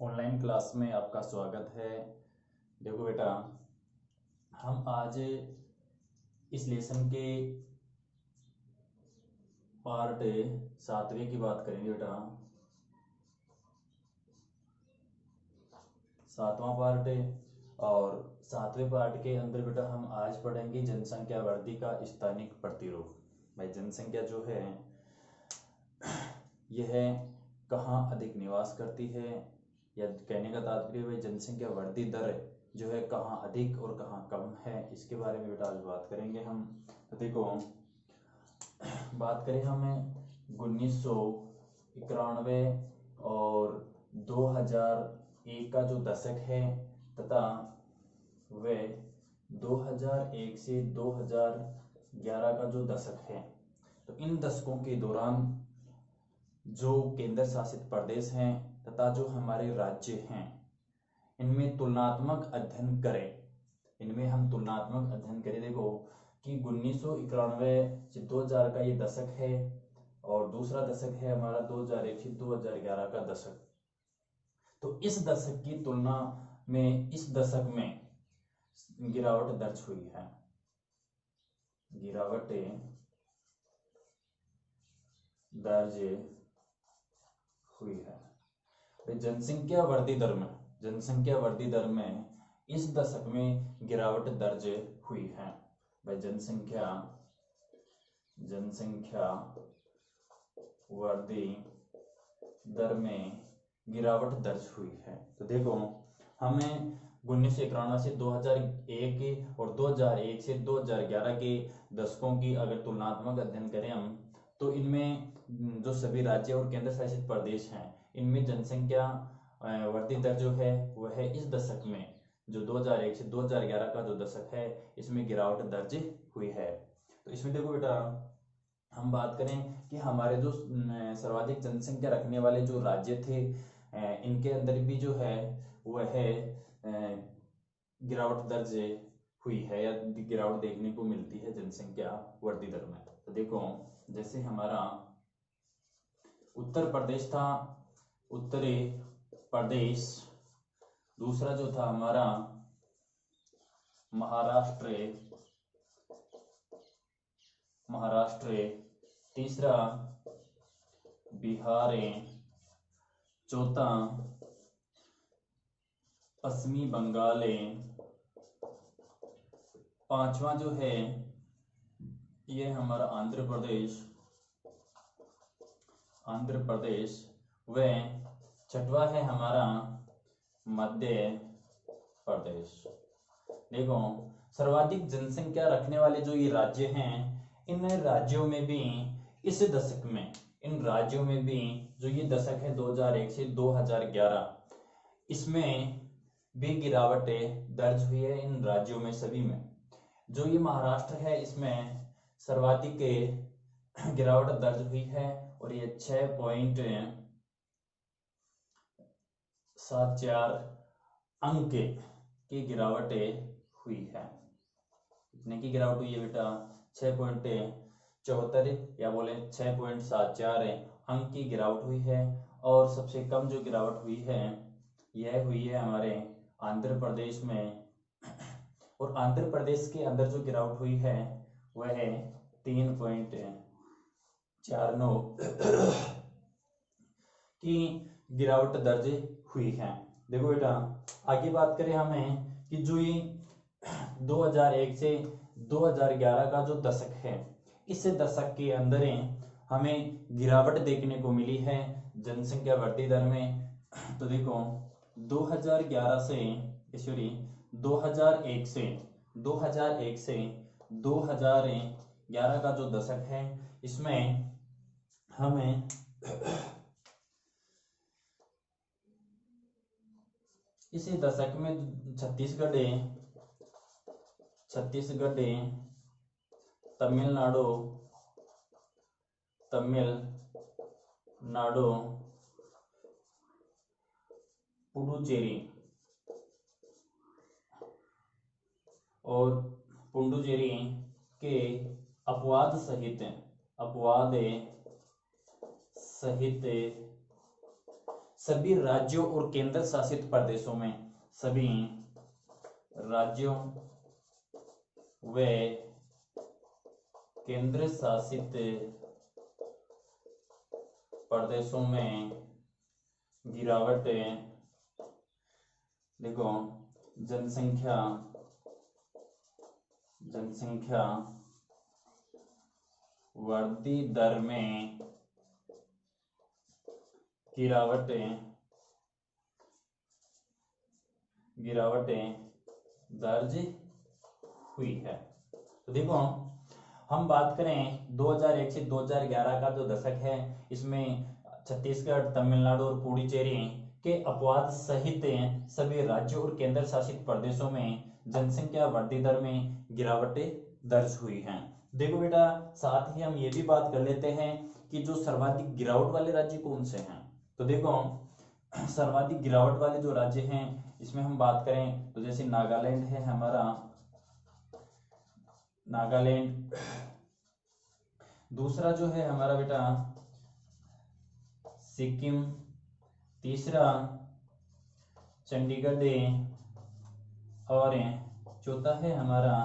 Online class में आपका स्वागत है। देखो बेटा, हम आज इस लेसन के पार्ट 7वें की बात करेंगे बेटा। 7वां पार्ट है और 7वें पार्ट के अंदर बेटा हम आज पढ़ेंगे जनसंख्या वृद्धि का स्थानिक प्रतिरूप। भाई जनसंख्या जो है यह कहाँ अधिक निवास करती है, या कहने का तात्पर्य भाई जनसंख्या वृद्धि दर जो है कहाँ अधिक और कहाँ कम है, इसके बारे में बेटा आज बात करेंगे हम। तो देखो, बात करें हमें 1991 और 2001 का जो दशक है तथा वह 2001 से 2011 का जो दशक है, तो इन दशकों के दौरान जो केंद्र शासित प्रदेश हैं तथा जो हमारे राज्य हैं, इनमें तुलनात्मक अध्ययन करें। इनमें हम तुलनात्मक अध्ययन करें। देखो कि 1991 से 2000 का ये दशक है और दूसरा दशक है हमारा 2001 से 2011 का दशक। तो इस दशक की तुलना में इस दशक में गिरावट दर्ज हुई है। गिरावट दर्ज हुई है। जनसंख्या वृद्धि दर में इस दशक में गिरावट दर्ज हुई है। भाई जनसंख्या वृद्धि दर में गिरावट दर्ज हुई है। तो देखो, हमें 1991 से 2001 और 2001 से 2011 के दशकों की अगर तुलनात्मक अध्ययन करें हम, तो इनमें जो सभी राज्य और केंद्र शासित प्रदेश हैं, इनमें जनसंख्या वृद्धि दर जो है वह है इस दशक में, जो 2001 से 2011 का जो दशक है, इसमें गिरावट दर्ज हुई है। तो इसमें देखो बेटा, हम बात करें कि हमारे जो सर्वाधिक जनसंख्या रखने वाले जो राज्य थे, इनके अंदर भी जो है वह है गिरावट दर्ज हुई है या गिरावट देखने को मिलती है जनसंख्या वृद्धि दर में। तो देखो, जैसे हमारा उत्तर प्रदेश था, उत्तरी प्रदेश, दूसरा जो था हमारा महाराष्ट्र, तीसरा बिहार, चौथा पश्चिमी बंगाल, पांचवा जो है ये हमारा आंध्र प्रदेश, व छठवा है हमारा मध्य प्रदेश। देखो, सर्वाधिक जनसंख्या रखने वाले जो ये राज्य हैं, इन राज्यों में भी इस दशक में, इन राज्यों में भी जो ये दशक है 2001 से 2011, इसमें भी गिरावट दर्ज हुई है इन राज्यों में सभी में। जो ये महाराष्ट्र है, इसमें सर्वाधिक गिरावट दर्ज हुई है और ये 6.74 अंक की गिरावट हुई है। कितने की गिरावट हुई है बेटा? 6.74 या बोले 6.74 अंक की गिरावट हुई है। और सबसे कम जो गिरावट हुई है यह हुई है हमारे आंध्र प्रदेश में, और आंध्र प्रदेश के अंदर जो गिरावट हुई है वह है 3.49 की गिरावट दर्ज हुई है। देखो बेटा, आगे बात करें हमें कि जो ये 2001 से 2011 का जो दशक है, इस दशक के अंदर हमें गिरावट देखने को मिली है जनसंख्या वृद्धि दर में। तो देखो, 2011 से 2001 से 2011 का जो दशक है, इसमें हमें इसी दशक में छत्तीसगढ़, तमिलनाडु, पुडुचेरी और पुडुचेरी के अपवाद सहित सभी राज्यों और केंद्र शासित प्रदेशों में, सभी राज्यों व केंद्र शासित प्रदेशों में गिरावट, देखो जनसंख्या वृद्धि दर में गिरावटें दर्ज हुई है। तो देखो हम बात करें 2001 से 2011 का जो दशक है, इसमें छत्तीसगढ़, तमिलनाडु और पुडुचेरी के अपवाद सहित सभी राज्यों और केंद्र शासित प्रदेशों में जनसंख्या वृद्धि दर में गिरावटें दर्ज हुई हैं। देखो बेटा, साथ ही हम ये भी बात कर लेते हैं कि जो सर्वाधिक गिरावट वाले राज्य कौन से हैं। तो देखो सर्वाधिक गिरावट वाले जो राज्य हैं, इसमें हम बात करें तो जैसे नागालैंड है हमारा, नागालैंड। दूसरा जो है हमारा बेटा सिक्किम। तीसरा चंडीगढ़ और चौथा है हमारा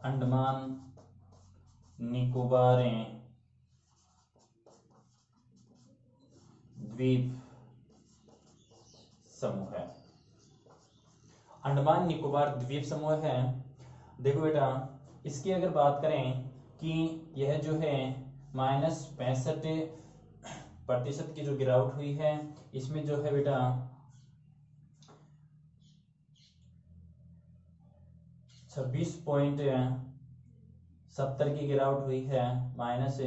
अंडमान निकोबार द्वीप समूह है। अंडमान निकोबार द्वीप समूह है। देखो बेटा, इसकी अगर बात करें कि यह जो है -65% की जो गिरावट हुई है, इसमें जो है बेटा 26.70 की गिरावट हुई है माइनस,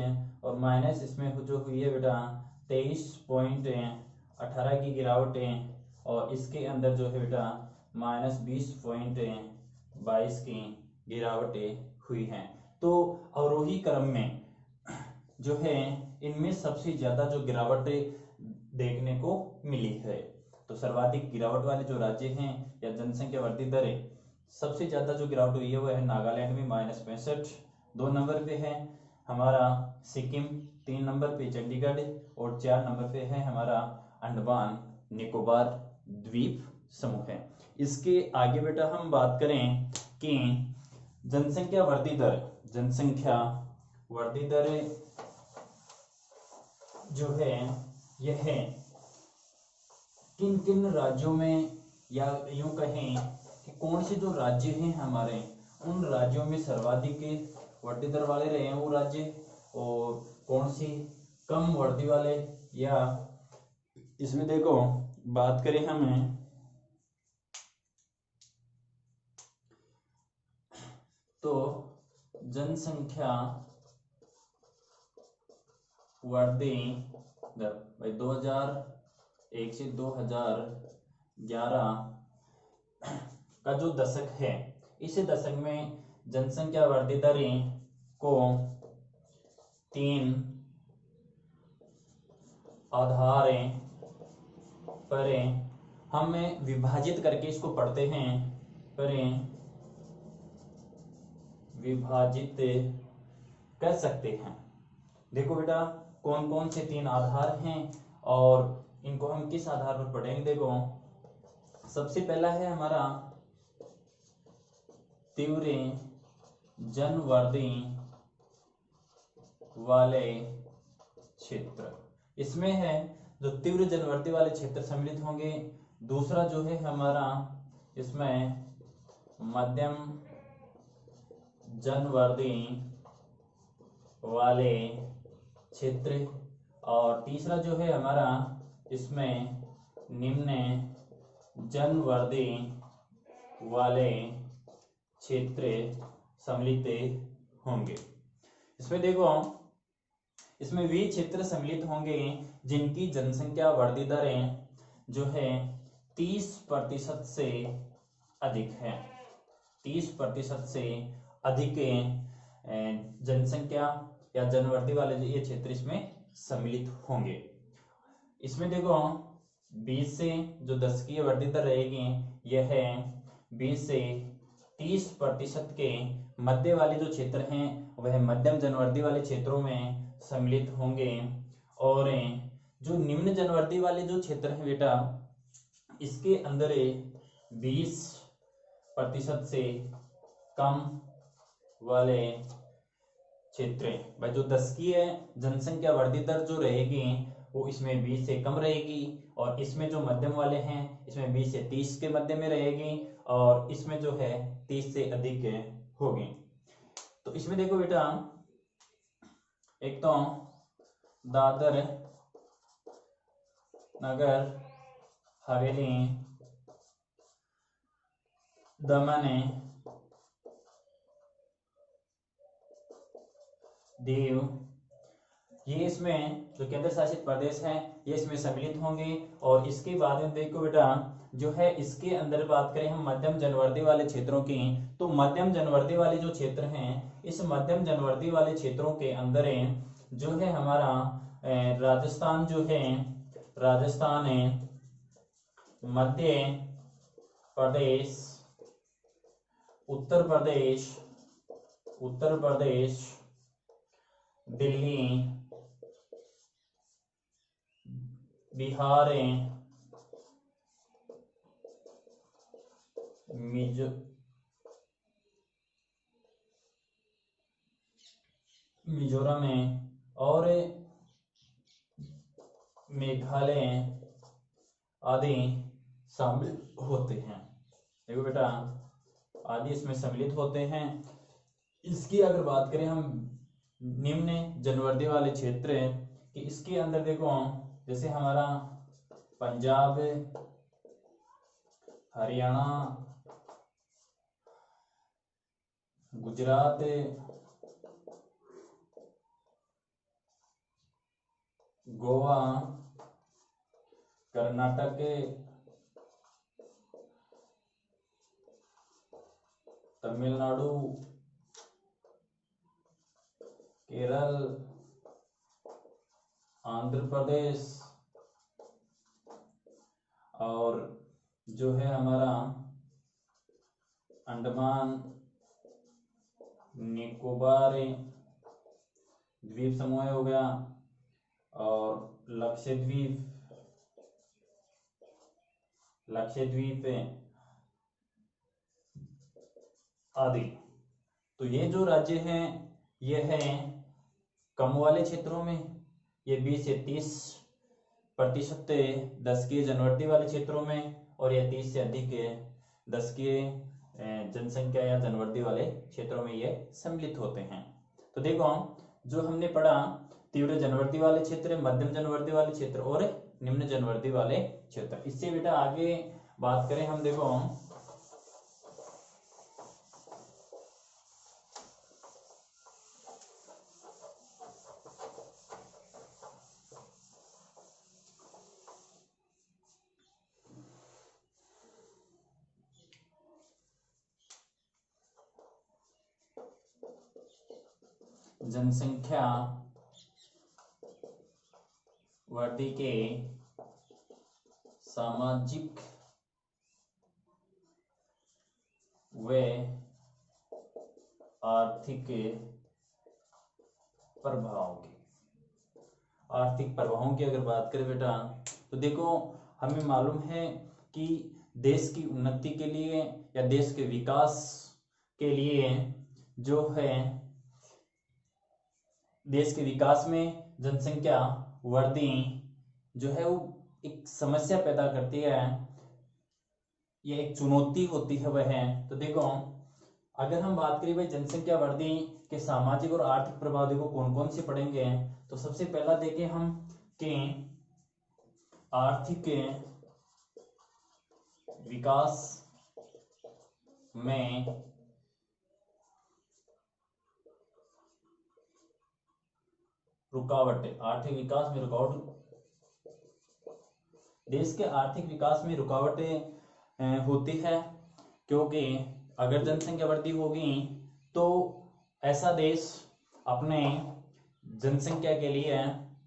और माइनस इसमें जो हुई है बेटा 23.18 की गिरावट है, और इसके अंदर जो है बेटा -20.22 की गिरावटें हुई हैं। तो अवरोही क्रम में जो है इनमें सबसे ज्यादा जो गिरावटें देखने को मिली है। तो सर्वाधिक गिरावट वाले जो राज्य हैं या जनसंख्या वृद्धि दर सबसे ज्यादा जो गिरावट हुई है वो है नागालैंड में -65, 2 नंबर पे है हमारा सिक्किम, 3 नंबर पे चंडीगढ़ और 4 नंबर पे है हमारा अंडमान निकोबार द्वीप समूह है। इसके आगे बेटा हम बात करें कि जनसंख्या वृद्धि दर जो है यह किन किन राज्यों में, या यूं कहें कि कौन से जो राज्य हैं हमारे, उन राज्यों में सर्वाधिक वृद्धि दर वाले रहे हैं वो राज्य, और कौन सी कम वृद्धि वाले। या इसमें देखो बात करें हमें तो जनसंख्या वृद्धि दर भाई 2001 से 2011 का जो दशक है, इस दशक में जनसंख्या वृद्धि दर को 3 आधार पर हम विभाजित करके इसको पढ़ते हैं, विभाजित कर सकते हैं। देखो बेटा, कौन कौन से 3 आधार हैं और इनको हम किस आधार पर पढ़ेंगे। देखो सबसे पहला है हमारा तीव्र जनवृद्धि वाले क्षेत्र। इसमें है जो तीव्र जनवृद्धि वाले क्षेत्र सम्मिलित होंगे। दूसरा जो है हमारा इसमें मध्यम जनवृद्धि वाले क्षेत्र, और तीसरा जो है हमारा इसमें निम्न जनवृद्धि वाले क्षेत्र सम्मिलित होंगे। इसमें देखो इसमें वे क्षेत्र सम्मिलित होंगे जिनकी जनसंख्या वृद्धि दरें जो है 30% से अधिक है। 30% से अधिक जनसंख्या या जनवृद्धि वाले जो ये क्षेत्र इसमें सम्मिलित होंगे। इसमें देखो 20 से जो दशकीय वृद्धि दर रहेगी यह है 20 से 30% के मध्य वाले जो क्षेत्र हैं वह मध्यम जनवृद्धि वाले क्षेत्रों में सम्मिलित होंगे, और जो निम्न जनवर्ती वाले जो क्षेत्र हैं बेटा, इसके अंदर 20% से कम वाले क्षेत्र भाई, जो दशकीय जनसंख्या वृद्धि दर जो रहेगी वो इसमें 20 से कम रहेगी, और इसमें जो मध्यम वाले हैं इसमें 20 से 30 के मध्य में रहेगी, और इसमें जो है 30 से अधिक होगी। तो इसमें देखो बेटा, एक तो दादर नगर हवेली दमन दीव, ये इसमें जो केंद्र शासित प्रदेश हैं ये इसमें सम्मिलित होंगे। और इसके बाद में देखो बेटा, जो है इसके अंदर बात करें हम मध्यम जनवर्ती वाले क्षेत्रों की, तो मध्यम जनवर्ती वाले जो क्षेत्र हैं, इस मध्यम जनवर्ती वाले क्षेत्रों के अंदर जो है हमारा राजस्थान जो है, राजस्थान है, मध्य प्रदेश, उत्तर प्रदेश, उत्तर प्रदेश, दिल्ली, बिहार, मिजोरम और मेघालय आदि शामिल होते हैं। देखो बेटा, आदि इसमें सम्मिलित होते हैं। इसकी अगर बात करें हम निम्न जनवर्ती वाले क्षेत्र कि इसके अंदर देखो, जैसे हमारा पंजाब, हरियाणा, गुजरात, गोवा, कर्नाटक, तमिलनाडु, केरल, आंध्र प्रदेश, और जो है हमारा अंडमान निकोबार द्वीप समूह हो गया, और लक्षद्वीप, लक्षद्वीप आदि। तो ये जो राज्य हैं ये हैं कम वाले क्षेत्रों में, ये 20 से 30% दशकीय जनवर्ती वाले क्षेत्रों में, और ये 30 से अधिक दशकीय जनसंख्या या जनवर्ती वाले क्षेत्रों में ये सम्मिलित होते हैं। तो देखो, जो हमने पढ़ा तीव्र जनवर्ती वाले क्षेत्र, मध्यम जनवर्ती वाले क्षेत्र और निम्न जनवर्ती वाले क्षेत्र। इससे बेटा आगे बात करें हम, देखो जनसंख्या वृद्धि के सामाजिक व आर्थिक प्रभावों की अगर बात करें बेटा, तो देखो हमें मालूम है कि देश की उन्नति के लिए या देश के विकास के लिए जो है, देश के विकास में जनसंख्या वृद्धि जो है वो एक समस्या पैदा करती है, ये एक चुनौती होती है वह है। तो देखो, अगर हम बात करें भाई जनसंख्या वृद्धि के सामाजिक और आर्थिक प्रभाव, देखो कौन कौन से पढ़ेंगे। तो सबसे पहला देखें हम कि आर्थिक विकास में रुकावटें, आर्थिक विकास में रुकावट, देश के आर्थिक विकास में रुकावटें होती है, क्योंकि अगर जनसंख्या वृद्धि होगी तो ऐसा देश अपने जनसंख्या के लिए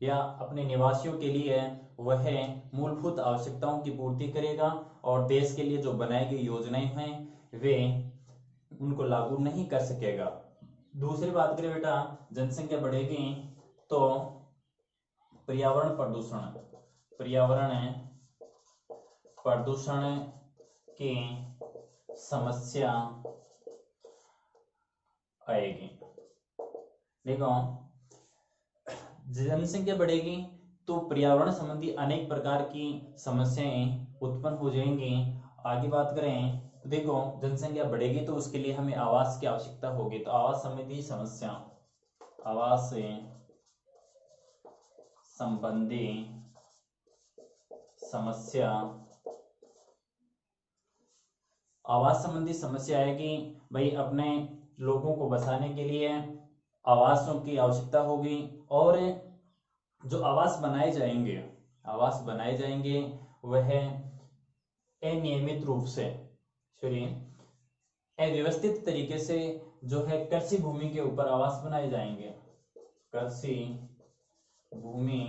या अपने निवासियों के लिए वह मूलभूत आवश्यकताओं की पूर्ति करेगा, और देश के लिए जो बनाई गई योजनाएं हैं वे उनको लागू नहीं कर सकेगा। दूसरी बात करें बेटा, जनसंख्या बढ़ेगी तो पर्यावरण प्रदूषण की समस्या आएगी। देखो, जनसंख्या बढ़ेगी तो पर्यावरण संबंधी अनेक प्रकार की समस्याएं उत्पन्न हो जाएंगी। आगे बात करें तो देखो, जनसंख्या बढ़ेगी तो उसके लिए हमें आवास की आवश्यकता होगी। तो आवास संबंधी समस्या, आवास से संबंधी समस्या, आवास संबंधी समस्या आएगी। भाई, अपने लोगों को बसाने के लिए आवासों की आवश्यकता होगी। और जो आवास बनाए जाएंगे वह अनियमित रूप से, अव्यवस्थित तरीके से जो है कृषि भूमि के ऊपर आवास बनाए जाएंगे। कृषि भूमि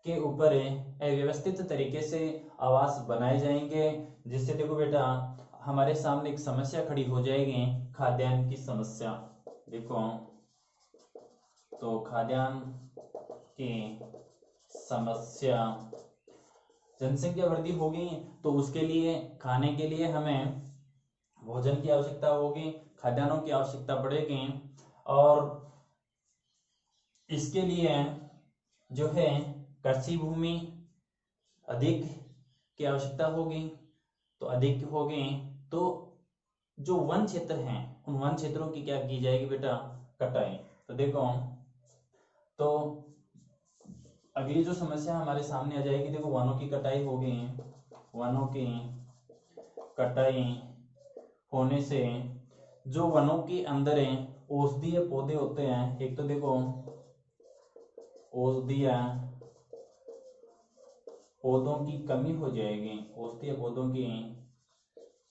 के ऊपर अव्यवस्थित तरीके से आवास बनाए जाएंगे, जिससे देखो बेटा हमारे सामने एक समस्या खड़ी हो जाएगी, खाद्यान्न की समस्या। देखो, तो खाद्यान्न की समस्या, जनसंख्या वृद्धि होगी तो उसके लिए खाने के लिए हमें भोजन की आवश्यकता होगी, खाद्यान्नों की आवश्यकता पड़ेगी। और इसके लिए जो है कृषि भूमि अधिक की आवश्यकता होगी। तो अधिक होगी तो जो वन क्षेत्र हैं उन वन क्षेत्रों की क्या की जाएगी बेटा, कटाई। तो देखो, तो अगली जो समस्या हमारे सामने आ जाएगी, देखो वनों की कटाई होगी। वनों की कटाई होने से जो वनों के अंदर औषधीय पौधे होते हैं, एक तो देखो औषधीय पौधों की कमी हो जाएगी, औषधीय पौधों की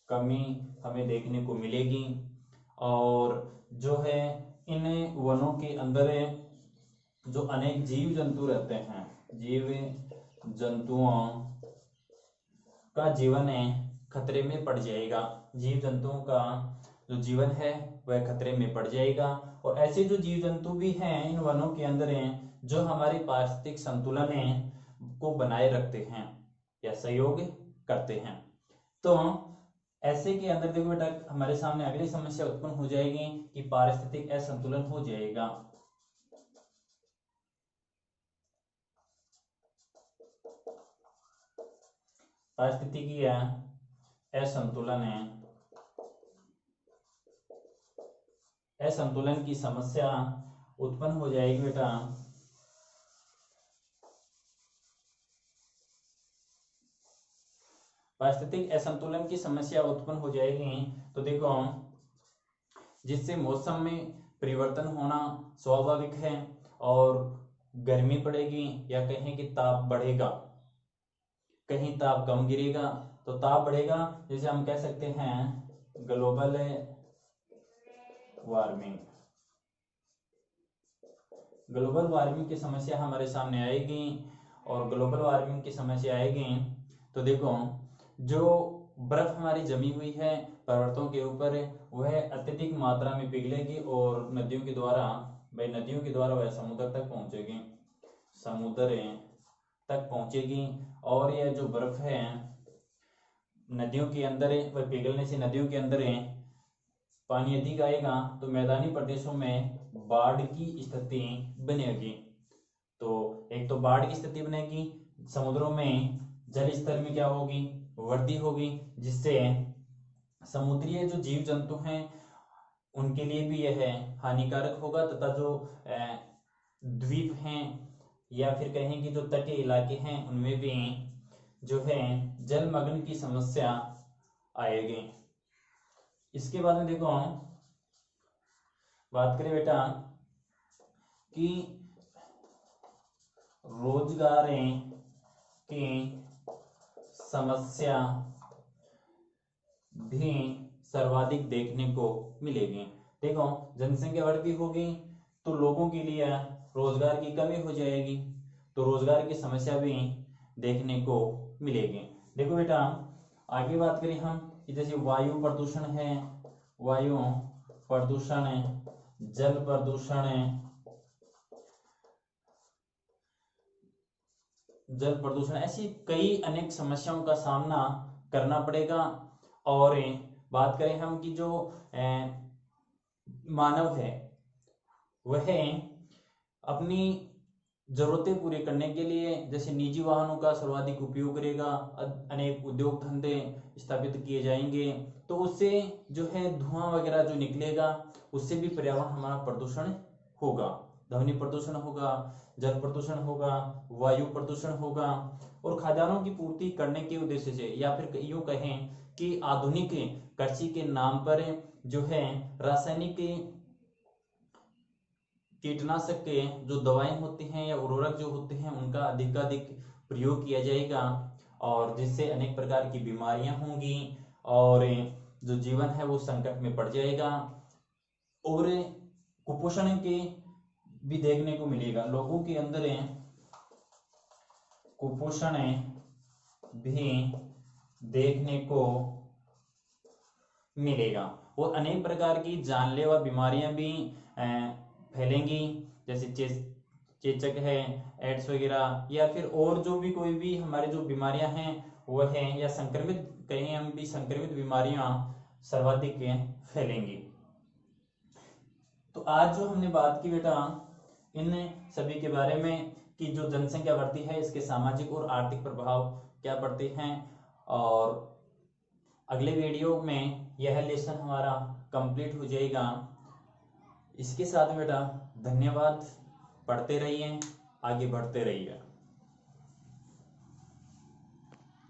कमी हमें देखने को मिलेगी। और जो है इन वनों के अंदर जो अनेक जीव जंतु रहते हैं, जीव जंतुओं का जीवन खतरे में पड़ जाएगा। जीव जंतुओं का जो जीवन है वह खतरे में पड़ जाएगा। और ऐसे जो जीव जंतु भी हैं इन वनों के अंदर जो हमारे पारिस्थितिक संतुलन को बनाए रखते हैं या सहयोग करते हैं। तो ऐसे के अंदर देखो बेटा हमारे सामने अगली समस्या उत्पन्न हो जाएगी कि पारिस्थितिक असंतुलन हो जाएगा। पारिस्थितिकीय असंतुलन की समस्या उत्पन्न हो जाएगी बेटा। पारिस्थितिक असंतुलन की समस्या उत्पन्न हो जाएगी तो देखो, जिससे मौसम में परिवर्तन होना स्वाभाविक है और गर्मी पड़ेगी या कहें कि ताप बढ़ेगा, कहीं ताप कम गिरेगा तो ताप बढ़ेगा, जैसे हम कह सकते हैं ग्लोबल वार्मिंग। ग्लोबल वार्मिंग की समस्या हमारे सामने आएगी। और ग्लोबल वार्मिंग की समस्या आएगी तो देखो, जो बर्फ हमारी जमी हुई है पर्वतों के ऊपर वह अत्यधिक मात्रा में पिघलेगी और नदियों के द्वारा वह समुद्र तक पहुंचेगी। और यह जो बर्फ है नदियों के अंदर वह पिघलने से नदियों के अंदर पानी अधिक आएगा तो मैदानी प्रदेशों में बाढ़ की स्थिति बनेगी। तो एक तो बाढ़ की स्थिति बनेगी, समुद्रों में जल स्तर में क्या होगी, वृद्धि होगी, जिससे समुद्रीय जो जीव जंतु हैं उनके लिए भी यह हानिकारक होगा तथा जो द्वीप हैं या फिर कहें कि जो तटीय इलाके हैं उनमें भी जो है जलमग्न की समस्या आएगी। इसके बाद में देखो बात करें बेटा कि रोजगार की समस्या भी सर्वाधिक देखने को मिलेगी। देखो, जनसंख्या वृद्धि होगी तो लोगों के लिए रोजगार की कमी हो जाएगी, तो रोजगार की समस्या भी देखने को मिलेगी। देखो बेटा आगे बात करें हम कि जैसे वायु प्रदूषण है, वायु प्रदूषण है, जल प्रदूषण है, जल प्रदूषण, ऐसी कई अनेक समस्याओं का सामना करना पड़ेगा। और बात करें हम कि जो मानव है वह अपनी जरूरतें पूरी करने के लिए जैसे निजी वाहनों का सर्वाधिक उपयोग करेगा, अनेक उद्योग धंधे स्थापित किए जाएंगे, तो उससे जो है धुआं वगैरह जो निकलेगा उससे भी पर्यावरण हमारा प्रदूषण होगा। ध्वनि प्रदूषण होगा, जल प्रदूषण होगा, वायु प्रदूषण होगा। और खाद्यान्नों की पूर्ति करने के उद्देश्य से, या फिर यूं कहें कि आधुनिक कृषि के नाम पर जो है रासायनिक कीटनाशक के जो दवाएं होती हैं या उर्वरक जो होते हैं उनका अधिकाधिक प्रयोग किया जाएगा, और जिससे अनेक प्रकार की बीमारियां होंगी और जो जीवन है वो संकट में पड़ जाएगा। और कुपोषण के भी देखने को मिलेगा, लोगों के अंदर कुपोषण भी देखने को मिलेगा, और अनेक प्रकार की जानलेवा बीमारियां भी फैलेंगी, जैसे चेचक है, एड्स वगैरह, या फिर और जो भी कोई भी हमारे जो बीमारियां हैं वो हैं, या संक्रमित कहीं हम भी संक्रमित बीमारियां सर्वाधिक फैलेंगी। तो आज जो हमने बात की बेटा इन सभी के बारे में कि जो जनसंख्या बढ़ती है इसके सामाजिक और आर्थिक प्रभाव क्या पड़ते हैं, और अगले वीडियो में यह लेसन हमारा कंप्लीट हो जाएगा। इसके साथ बेटा धन्यवाद, पढ़ते रहिए, आगे बढ़ते रहिए।